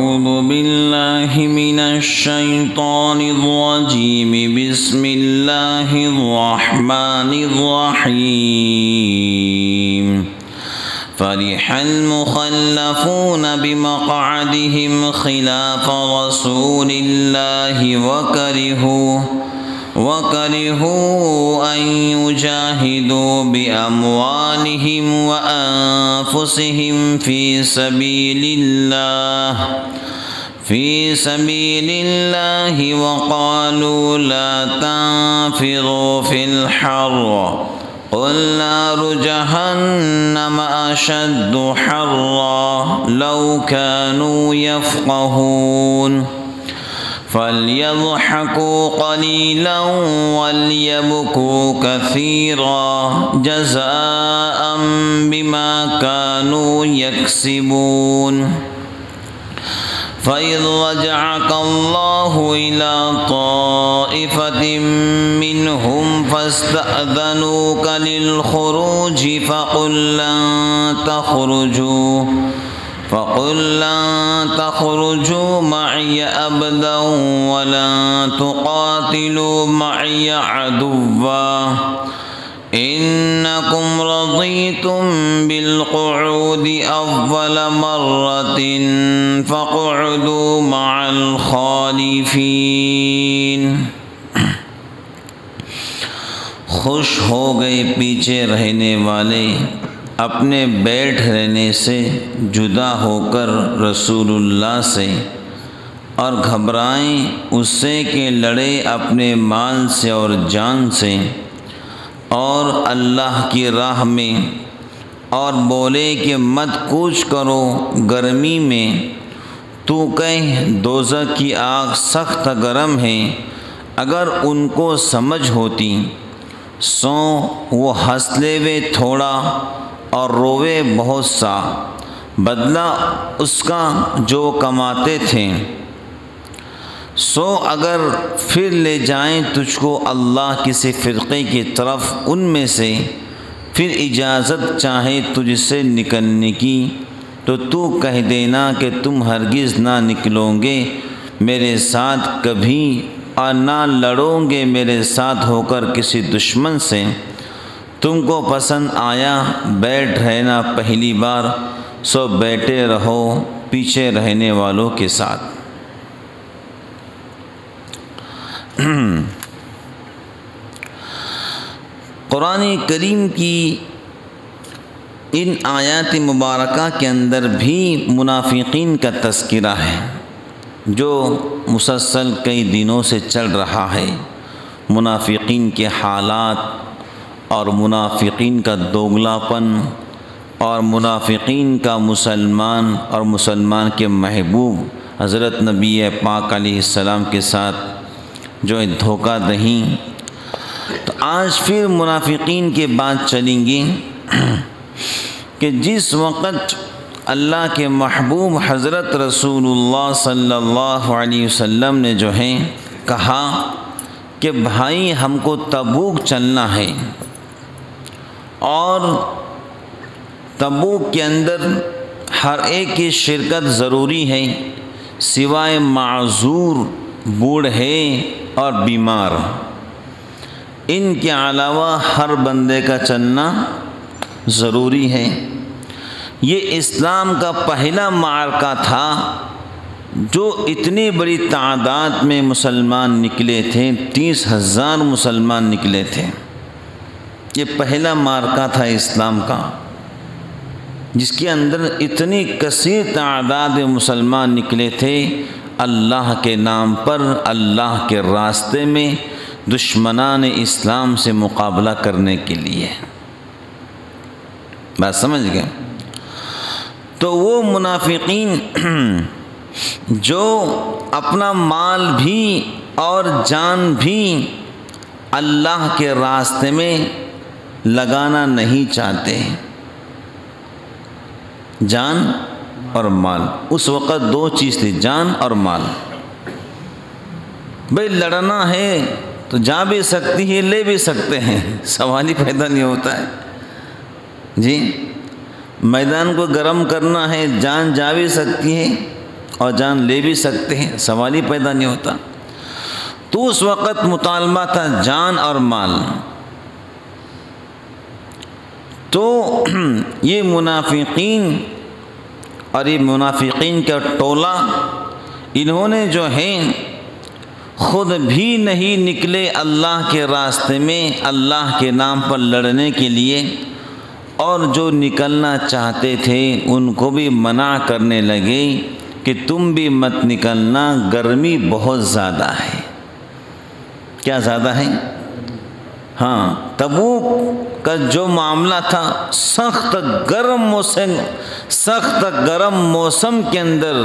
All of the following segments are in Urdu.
أعوذ بالله من الشيطان الرجيم بسم الله الرحمن الرحيم فرح المخلفون بمقعدهم خلاف رسول الله وكرهوا أن يجاهدوا بأموالهم وأنفسهم في سبيل الله وقالوا لا تنفروا في الحر قل نار جهنم أشد حرا لو كانوا يفقهون فليضحكوا قليلا وليبكوا كثيرا جزاء بما كانوا يكسبون فإذ رجعك الله إلى طائفة منهم فاستأذنوك للخروج فقل لن تخرجوا معي أبدا ولن تقاتلوا معي عدوا إنكم رضيتم بالقعود أول مرة فاقعدوا مع الخالفين۔ خوش ہو گئے پیچھے رہنے والے اپنے بیٹھ رہنے سے جدا ہو کر رسول اللہ سے، اور گھبرائیں اس سے کہ لڑے اپنے مال سے اور جان سے اور اللہ کی راہ میں، اور بولے کہ مت کوچ کرو گرمی میں، تو کہہ دوزخ کی آگ سخت گرم ہے۔ اگر ان کو سمجھ ہوتی سو وہ ہنس لیوے تھوڑا اور روے بہت سا، بدلہ اس کا جو کماتے تھے۔ سو اگر پھر لے جائیں تجھ کو اللہ کسی فرقے کی طرف ان میں سے، پھر اجازت چاہے تجھ سے نکلنے کی، تو تو کہہ دینا کہ تم ہرگز نہ نکلو گے میرے ساتھ کبھی، اور نہ لڑو گے میرے ساتھ ہو کر کسی دشمن سے۔ تم کو پسند آیا بیٹھ رہنا پہلی بار، سو بیٹھے رہو پیچھے رہنے والوں کے ساتھ۔ قرآن کریم کی ان آیات مبارکہ کے اندر بھی منافقین کا تذکرہ ہے جو مسلسل کئی دنوں سے چل رہا ہے۔ منافقین کے حالات اور منافقین کا دوگلاپن اور منافقین کا مسلمان اور مسلمان کے محبوب حضرت نبی پاک علیہ السلام کے ساتھ جو دھوکہ دہی۔ تو آج پھر منافقین کے بات چلیں گی کہ جس وقت اللہ کے محبوب حضرت رسول اللہ صلی اللہ علیہ وسلم نے جو ہے کہا کہ بھائی ہم کو تبوک چلنا ہے، اور تبوک کے اندر ہر ایک کی شرکت ضروری ہے سوائے معذور، بوڑھے اور بیمار، ان کے علاوہ ہر بندے کا چلنا ضروری ہے۔ یہ اسلام کا پہلا معرکہ تھا جو اتنی بڑی تعداد میں مسلمان نکلے تھے، 30,000 مسلمان نکلے تھے۔ یہ پہلا معرکہ تھا اسلام کا جس کے اندر اتنی کثیر تعداد میں مسلمان نکلے تھے اللہ کے نام پر، اللہ کے راستے میں دشمنان اسلام سے مقابلہ کرنے کے لیے۔ بات سمجھ گئے؟ تو وہ منافقین جو اپنا مال بھی اور جان بھی اللہ کے راستے میں لگانا نہیں چاہتے، جان اور مال، اس وقت دو چیز تھی، جان اور مال۔ بھئی لڑنا ہے تو جا بھی سکتی ہے، لے بھی سکتے ہیں، سوال ہی پیدا نہیں ہوتا ہے جی۔ میدان کو گرم کرنا ہے، جان جا بھی سکتی ہے اور جان لے بھی سکتے ہیں، سوال ہی پیدا نہیں ہوتا۔ تو اس وقت مطالبہ تھا جان اور مال۔ تو یہ منافقین اور یہ منافقین کا ٹولہ، انہوں نے جو ہیں خود بھی نہیں نکلے اللہ کے راستے میں اللہ کے نام پر لڑنے کے لیے، اور جو نکلنا چاہتے تھے ان کو بھی منع کرنے لگے کہ تم بھی مت نکلنا، گرمی بہت زیادہ ہے۔ کیا زیادہ ہے؟ ہاں، تبوک کا جو معاملہ تھا، سخت گرم موسم کے اندر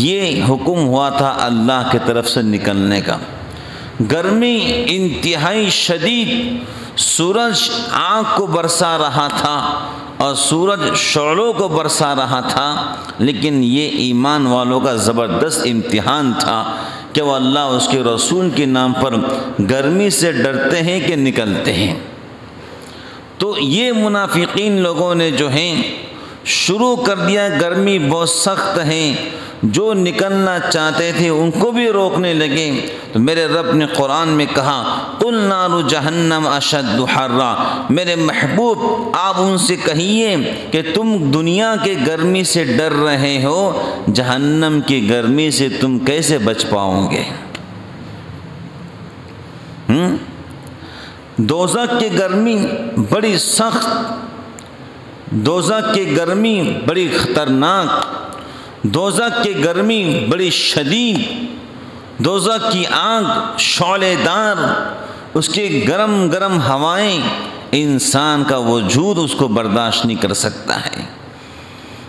یہ حکم ہوا تھا اللہ کی طرف سے نکلنے کا۔ گرمی انتہائی شدید، سورج آگ کو برسا رہا تھا اور سورج شعلوں کو برسا رہا تھا، لیکن یہ ایمان والوں کا زبردست امتحان تھا کہ وہ اللہ اس کے رسول کے نام پر گرمی سے ڈرتے ہیں کہ نکلتے ہیں۔ تو یہ منافقین لوگوں نے جو ہیں شروع کر دیا، گرمی بہت سخت ہے، جو نکلنا چاہتے تھے ان کو بھی روکنے لگے۔ تو میرے رب نے قرآن میں کہا قُلْ نَارُ جَهَنَّمَ أَشَدُّ حَرًّا، میرے محبوب آپ ان سے کہیے کہ تم دنیا کے گرمی سے ڈر رہے ہو، جہنم کی گرمی سے تم کیسے بچ پاؤ گے؟ دوزخ کی گرمی بڑی سخت، دوزخ کی گرمی بڑی خطرناک، دوزخ کی گرمی بڑی شدید، دوزخ کی آگ شعلے دار، اس کی گرم گرم ہوائیں، انسان کا وجود اس کو برداشت نہیں کر سکتا ہے۔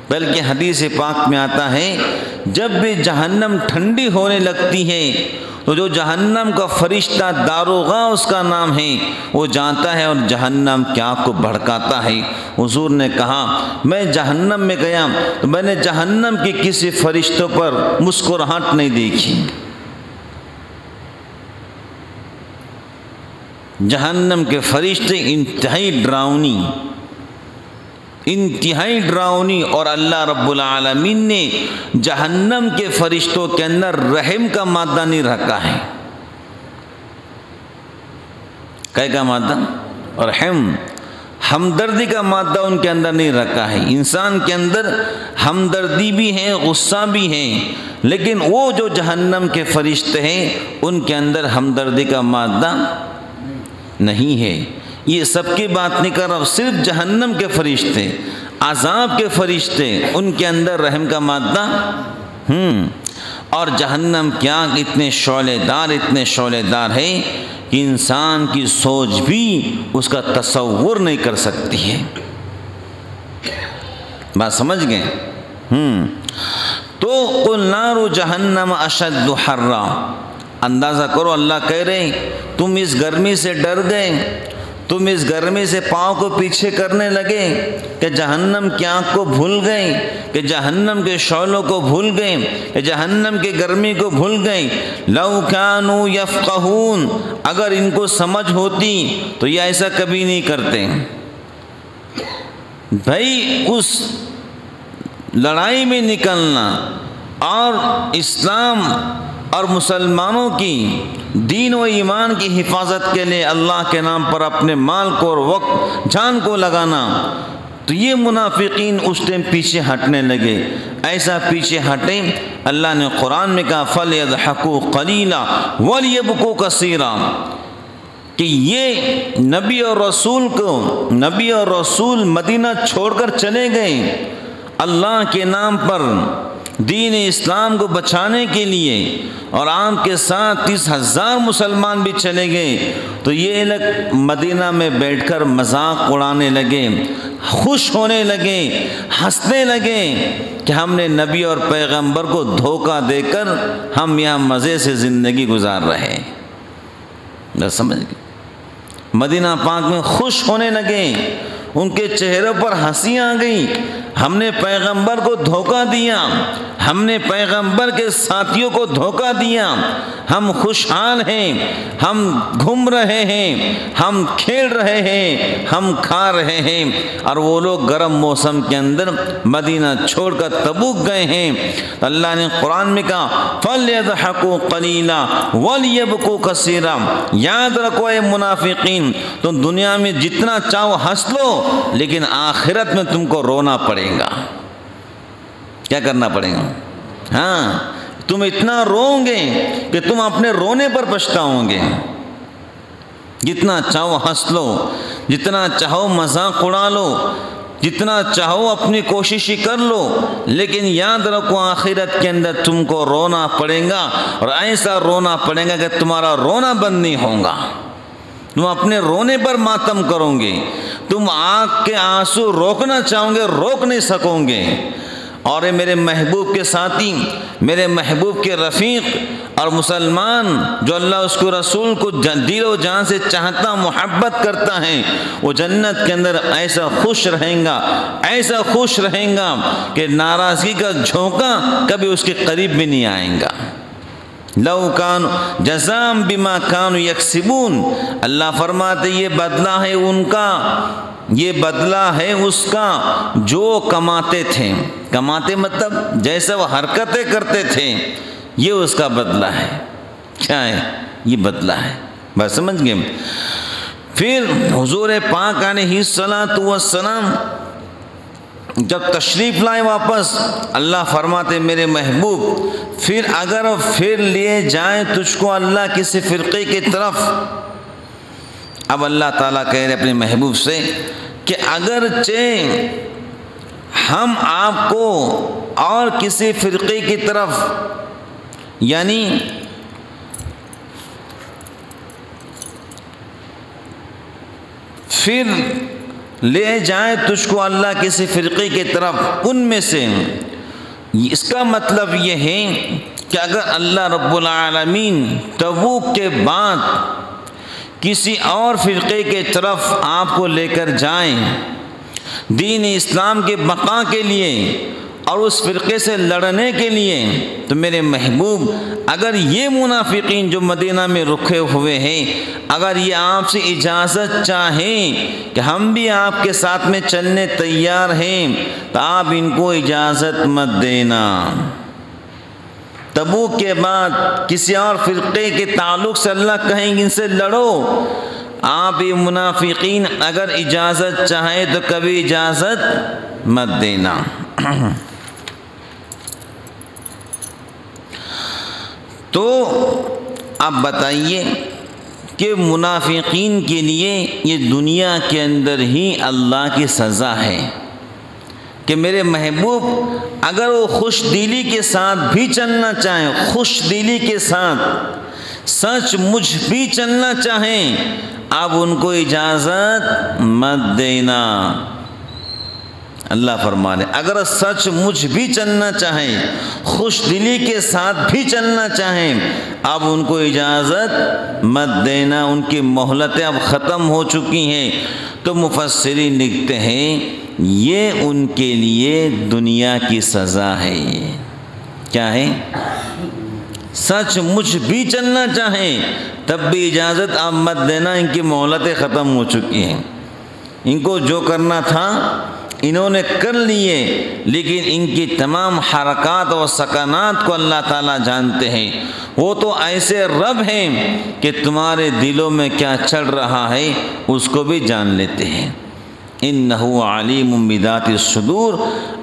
بلکہ حدیث پاک میں آتا ہے جب بھی جہنم ٹھنڈی ہونے لگتی ہے تو جو جہنم کا فرشتہ داروغہ اس کا نام ہے، وہ جانتا ہے اور جہنم کی آگ کو بھڑکاتا ہے۔ حضور نے کہا میں جہنم میں گیا تو میں نے جہنم کے کسی فرشتوں پر مسکراہٹ نہیں دیکھی۔ جہنم کے فرشتے انتہائی ڈراؤنی، اور اللہ رب العالمین نے جہنم کے فرشتوں کے اندر رحم کا مادہ نہیں رکھا ہے۔ کیا کا مادہ؟ رحم، ہمدردی کا مادہ ان کے اندر نہیں رکھا ہے۔ انسان کے اندر ہمدردی بھی ہے، غصہ بھی ہے، لیکن وہ جو جہنم کے فرشتے ہیں ان کے اندر ہمدردی کا مادہ نہیں ہے۔ یہ سب کی بات نہیں کر رہا، صرف جہنم کے فرشتے، عذاب کے فرشتے، ان کے اندر رحم کا مادہ اور جہنم کی آگ اتنے شعلے دار ہے کہ انسان کی سوچ بھی اس کا تصور نہیں کر سکتی ہے۔ بات سمجھ گئے؟ تو قُلْ نَارُ جَهَنَّمَ أَشَدُّ حَرًّا، اندازہ کرو اللہ کہہ رہے ہیں تم اس گرمی سے ڈر گئے، تم اس گرمی سے پاؤں کو پیچھے کرنے لگے کہ جہنم کی آنکھ کو بھول گئے، کہ جہنم کے شعلوں کو بھول گئے، کہ جہنم کی گرمی کو بھول گئے۔ لَوْ كَانُوا يَفْقَهُونَ، اگر ان کو سمجھ ہوتی تو یہ ایسا کبھی نہیں کرتے۔ بھائی اس لڑائی میں نکلنا اور اسلام اور مسلمانوں کی دین و ایمان کی حفاظت کے لیے اللہ کے نام پر اپنے مال کو اور وقت جان کو لگانا، تو یہ منافقین اس ٹائم پیچھے ہٹنے لگے۔ ایسا پیچھے ہٹے، اللہ نے قرآن میں کہا فَلْيَضْحَكُوا قَلِيلًا وَلْيَبْكُوا كَثِيرًا، کہ یہ نبی اور رسول مدینہ چھوڑ کر چلے گئے اللہ کے نام پر دین اسلام کو بچانے کے لیے، اور آپ کے ساتھ 30,000 مسلمان بھی چلے گئے، تو یہ لوگ مدینہ میں بیٹھ کر مذاق اڑانے لگے، خوش ہونے لگے، ہنسنے لگے کہ ہم نے نبی اور پیغمبر کو دھوکہ دے کر ہم یہاں مزے سے زندگی گزار رہے ہیں۔ سمجھ گئے؟ مدینہ پاک میں خوش ہونے لگے، ان کے چہروں پر ہنسی آ گئی۔ ہم نے پیغمبر کو دھوکہ دیا، ہم نے پیغمبر کے ساتھیوں کو دھوکہ دیا، ہم خوشحال ہیں، ہم گھوم رہے ہیں، ہم کھیل رہے ہیں، ہم کھا رہے ہیں، اور وہ لوگ گرم موسم کے اندر مدینہ چھوڑ کر تبوک گئے ہیں۔ اللہ نے قرآن میں کہا فَلْيَضْحَكُوا قَلِيلًا وَلْيَبْكُوا كَثِيرًا۔ یاد رکھو اے منافقین، تم دنیا میں جتنا چاہو ہنس لو، لیکن آخرت میں تم کو رونا پڑے گا۔ کیا کرنا پڑے گا؟ ہاں، تم اتنا روؤ گے کہ تم اپنے رونے پر پچھتاؤ گے۔ جتنا چاہو ہنس لو، جتنا چاہو مذاق اڑا لو، جتنا چاہو اپنی کوشش کر لو، لیکن یاد رکھو آخرت کے اندر تم کو رونا پڑے گا، اور ایسا رونا پڑے گا کہ تمہارا رونا بند نہیں ہوگا۔ تم اپنے رونے پر ماتم کرو گے، تم آنکھ کے آنسو روکنا چاہو گے، روک نہیں سکو گے۔ اور اے میرے محبوب کے ساتھی، میرے محبوب کے رفیق اور مسلمان جو اللہ اس کو رسول کو دل و جان سے چاہتا، محبت کرتا ہے، وہ جنت کے اندر ایسا خوش رہیں گا، ایسا خوش رہیں گا کہ ناراضگی کا جھونکا کبھی اس کے قریب بھی نہیں آئیں گا۔ لو کان جزاء بما کانوا یکسبون، اللہ فرماتے یہ بدلہ ہے ان کا، یہ بدلہ ہے اس کا جو کماتے تھے۔ کماتے مطلب جیسا وہ حرکتیں کرتے تھے، یہ اس کا بدلہ ہے۔ کیا ہے؟ یہ بدلہ ہے۔ بس سمجھ گئے؟ پھر حضور پاک علیہ الصلاۃ والسلام جب تشریف لائے واپس، اللہ فرماتے میرے محبوب پھر اگر پھر لیے جائیں تجھ کو اللہ کسی فرقے کی طرف، اب اللہ تعالیٰ کہہ رہے اپنے محبوب سے کہ اگرچہ ہم آپ کو اور کسی فرقے کی طرف، یعنی پھر لے جائیں تجھ کو اللہ کسی فرقے کی طرف ان میں سے، اس کا مطلب یہ ہے کہ اگر اللہ رب العالمین تبوک کے بعد کسی اور فرقے کے طرف آپ کو لے کر جائیں دین اسلام کے بقا کے لیے اور اس فرقے سے لڑنے کے لیے، تو میرے محبوب اگر یہ منافقین جو مدینہ میں رکھے ہوئے ہیں اگر یہ آپ سے اجازت چاہیں کہ ہم بھی آپ کے ساتھ میں چلنے تیار ہیں، تو آپ ان کو اجازت مت دینا۔ تبوک کے بعد کسی اور فرقے کے تعلق سے اللہ کہیں گے ان سے لڑو، آپ یہ منافقین اگر اجازت چاہیں تو کبھی اجازت مت دینا۔ تو اب بتائیے کہ منافقین کے لیے یہ دنیا کے اندر ہی اللہ کی سزا ہے کہ میرے محبوب اگر وہ خوش دلی کے ساتھ بھی چلنا چاہیں، خوش دلی کے ساتھ سچ مجھ بھی چلنا چاہیں، اب ان کو اجازت مت دینا۔ اللہ فرما رہے اگر سچ مجھ بھی چلنا چاہیں، خوش دلی کے ساتھ بھی چلنا چاہیں، اب ان کو اجازت مت دینا، ان کی مہلتیں اب ختم ہو چکی ہیں۔ تو مفسرین لکھتے ہیں یہ ان کے لیے دنیا کی سزا ہے۔ کیا ہے؟ سچ مجھ بھی چلنا چاہیں تب بھی اجازت آپ مت دینا، ان کی مہلتیں ختم ہو چکی ہیں، ان کو جو کرنا تھا انہوں نے کر لیے، لیکن ان کی تمام حرکات و سکنات کو اللہ تعالیٰ جانتے ہیں۔ وہ تو ایسے رب ہیں کہ تمہارے دلوں میں کیا چل رہا ہے اس کو بھی جان لیتے ہیں۔ انہ علیم بذات الصدور،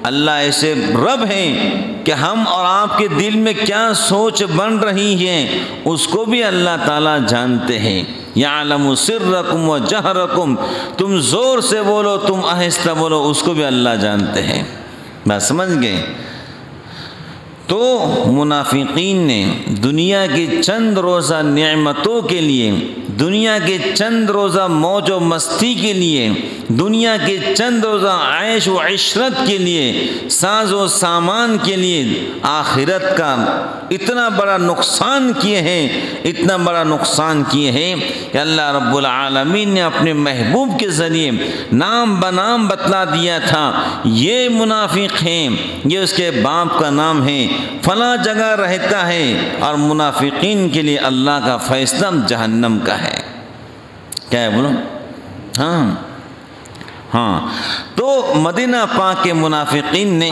اللہ ایسے رب ہیں کہ ہم اور آپ کے دل میں کیا سوچ بن رہی ہے اس کو بھی اللہ تعالیٰ جانتے ہیں۔ یعلم سرکم و جہرکم، تم زور سے بولو تم آہستہ بولو، اس کو بھی اللہ جانتے ہیں۔ بس سمجھ گئے؟ تو منافقین نے دنیا کی چند روزہ نعمتوں کے لیے، دنیا کے چند روزہ موج و مستی کے لیے، دنیا کے چند روزہ عیش و عشرت کے لیے، ساز و سامان کے لیے آخرت کا اتنا بڑا نقصان کیے ہیں، اتنا بڑا نقصان کیے ہیں کہ اللہ رب العالمین نے اپنے محبوب کے ذریعے نام بنام بتلا دیا تھا، یہ منافق ہیں، یہ اس کے باپ کا نام ہے، فلاں جگہ رہتا ہے، اور منافقین کے لیے اللہ کا فیصلہ جہنم کا ہے۔ کیا ہے بولو؟ ہاں تو مدینہ پاک کے منافقین نے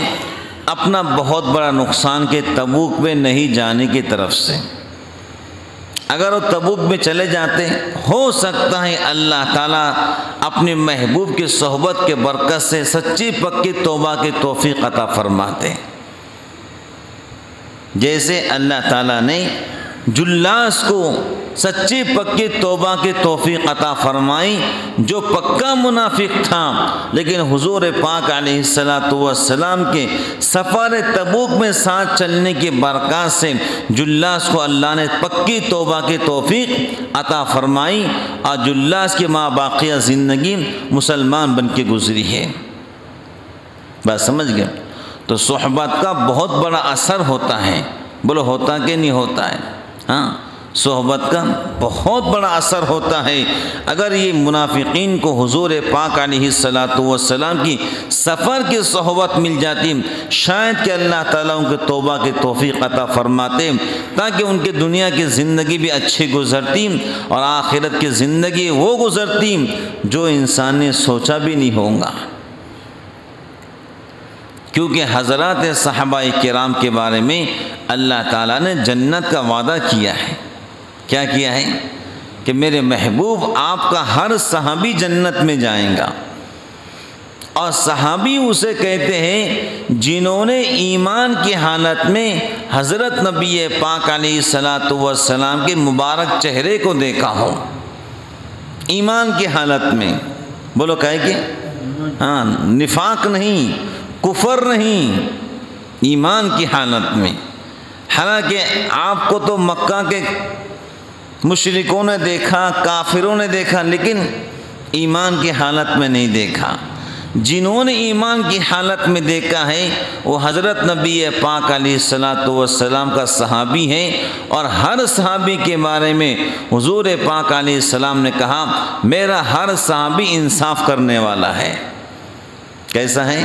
اپنا بہت بڑا نقصان کے تبوک میں نہیں جانے کی طرف سے، اگر وہ تبوک میں چلے جاتے ہو سکتا ہے اللہ تعالیٰ اپنے محبوب کی صحبت کے برکت سے سچی پکی توبہ کی توفیق عطا فرماتے، جیسے اللہ تعالیٰ نے جلاس کو سچی پکی توبہ کی توفیق عطا فرمائی، جو پکا منافق تھا لیکن حضور پاک علیہ السلام کے سفر تبوک میں ساتھ چلنے کی برکات سے جلاس کو اللہ نے پکی توبہ کی توفیق عطا فرمائی، اور جلاس کی ماں باقیہ زندگی مسلمان بن کے گزری ہے۔ بات سمجھ گئے؟ تو صحبت کا بہت بڑا اثر ہوتا ہے، بولو ہوتا کہ نہیں ہوتا ہے؟ ہاں، صحبت کا بہت بڑا اثر ہوتا ہے۔ اگر یہ منافقین کو حضور پاک علیہ السلام کی سفر کی صحبت مل جاتی، شاید کہ اللہ تعالیٰ ان کے توبہ کی توفیق عطا فرماتے، تاکہ ان کی دنیا کی زندگی بھی اچھی گزرتی اور آخرت کی زندگی وہ گزرتی جو انسان نے سوچا بھی نہیں ہوگا۔ کیونکہ حضرات صحابہ کرام کے بارے میں اللہ تعالیٰ نے جنت کا وعدہ کیا ہے۔ کیا کیا ہے؟ کہ میرے محبوب آپ کا ہر صحابی جنت میں جائیں گا، اور صحابی اسے کہتے ہیں جنہوں نے ایمان کی حالت میں حضرت نبی پاک علیہ السلام کے مبارک چہرے کو دیکھا ہو، ایمان کی حالت میں، بولو کہے کہ ہاں، نفاق نہیں، کفر نہیں، ایمان کی حالت میں۔ حالانکہ آپ کو تو مکہ کے مشرکوں نے دیکھا، کافروں نے دیکھا، لیکن ایمان کی حالت میں نہیں دیکھا۔ جنہوں نے ایمان کی حالت میں دیکھا ہے وہ حضرت نبی پاک علیہ السلام کا صحابی ہے، اور ہر صحابی کے بارے میں حضور پاک علیہ السلام نے کہا میرا ہر صحابی انصاف کرنے والا ہے۔ کیسا ہے؟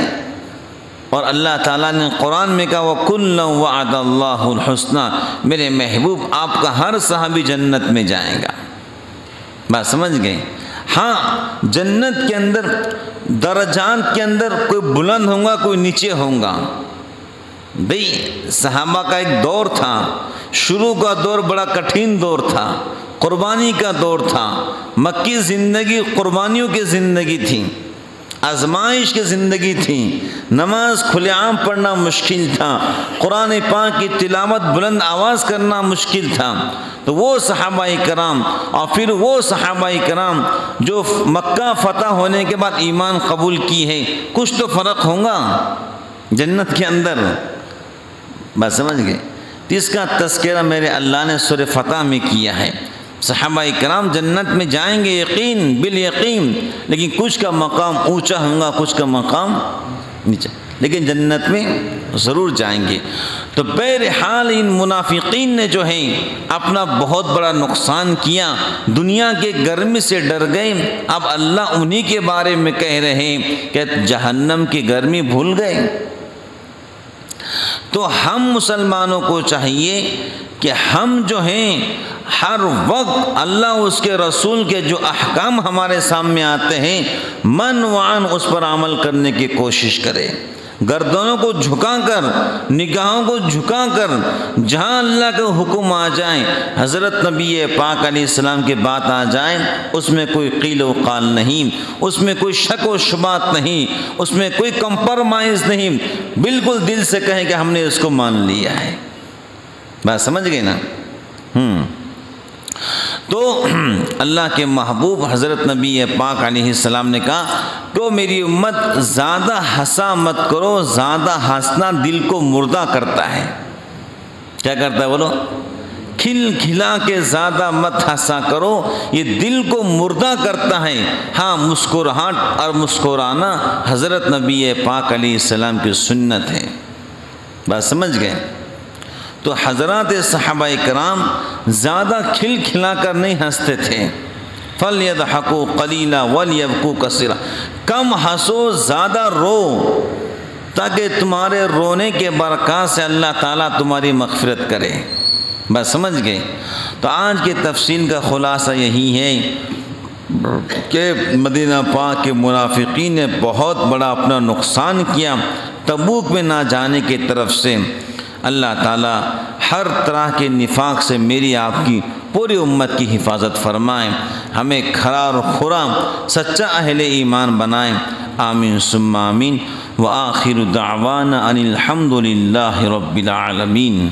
اور اللہ تعالیٰ نے قرآن میں کہا وَكُلًّا وَعَدَ اللَّهُ الْحُسْنَى، میرے محبوب آپ کا ہر صحابی جنت میں جائیں گا۔ بات سمجھ گئے؟ ہاں، جنت کے اندر درجات کے اندر کوئی بلند ہوگا، کوئی نیچے ہوگا۔ بھئی صحابہ کا ایک دور تھا، شروع کا دور بڑا کٹھن دور تھا، قربانی کا دور تھا، مکی زندگی قربانیوں کی زندگی تھی، آزمائش کی زندگی تھی، نماز کھلے عام پڑھنا مشکل تھا، قرآن پاک کی تلاوت بلند آواز کرنا مشکل تھا۔ تو وہ صحابہ کرام اور پھر وہ صحابہ کرام جو مکہ فتح ہونے کے بعد ایمان قبول کی ہے، کچھ تو فرق ہوگا جنت کے اندر۔ بات سمجھ گئے؟ اس کا تذکرہ میرے اللہ نے سورہ فتح میں کیا ہے۔ صحابہ کرام جنت میں جائیں گے یقین بالیقین، لیکن کچھ کا مقام اونچا ہوگا، کچھ کا مقام نیچا، لیکن جنت میں ضرور جائیں گے۔ تو بہرحال ان منافقین نے جو ہے اپنا بہت بڑا نقصان کیا، دنیا کے گرمی سے ڈر گئے۔ اب اللہ انہی کے بارے میں کہہ رہے ہیں کہ جہنم کی گرمی بھول گئے۔ تو ہم مسلمانوں کو چاہیے کہ ہم جو ہیں ہر وقت اللہ اس کے رسول کے جو احکام ہمارے سامنے آتے ہیں من وعن اس پر عمل کرنے کی کوشش کریں، گردنوں کو جھکا کر، نگاہوں کو جھکا کر، جہاں اللہ کا حکم آ جائیں، حضرت نبی پاک علیہ السلام کی بات آ جائیں، اس میں کوئی قیل و قال نہیں، اس میں کوئی شک و شبہات نہیں، اس میں کوئی کمپرمائز نہیں، بالکل دل سے کہیں کہ ہم نے اس کو مان لیا ہے۔ بات سمجھ گئے نا؟ تو اللہ کے محبوب حضرت نبی پاک علیہ السلام نے کہا کہ میری امت زیادہ ہنسا مت کرو، زیادہ ہنسنا دل کو مردہ کرتا ہے۔ کیا کرتا ہے بولو؟ کھل کھلا کے زیادہ مت ہنسا کرو، یہ دل کو مردہ کرتا ہے۔ ہاں مسکراہٹ اور مسکرانا حضرت نبی پاک علیہ السلام کی سنت ہے۔ بات سمجھ گئے؟ تو حضرات صحابہ کرام زیادہ کھل کھلا کر نہیں ہنستے تھے۔ فَلْيَضْحَكُوا قَلِيلًا وَلْيَبْكُوا كَثِيرًا، کم ہنسو زیادہ رو، تاکہ تمہارے رونے کے برکات سے اللہ تعالیٰ تمہاری مغفرت کرے۔ بس سمجھ گئے؟ تو آج کی تفصیل کا خلاصہ یہی ہے کہ مدینہ پاک کے منافقین نے بہت بڑا اپنا نقصان کیا تبوک میں نہ جانے کی طرف سے۔ اللہ تعالیٰ ہر طرح کے نفاق سے میری آپ کی پوری امت کی حفاظت فرمائیں، ہمیں کھرا اور خورا سچا اہل ایمان بنائیں۔ آمین ثم آمین۔ وآخر دعوانا ان الحمد للہ رب العالمین۔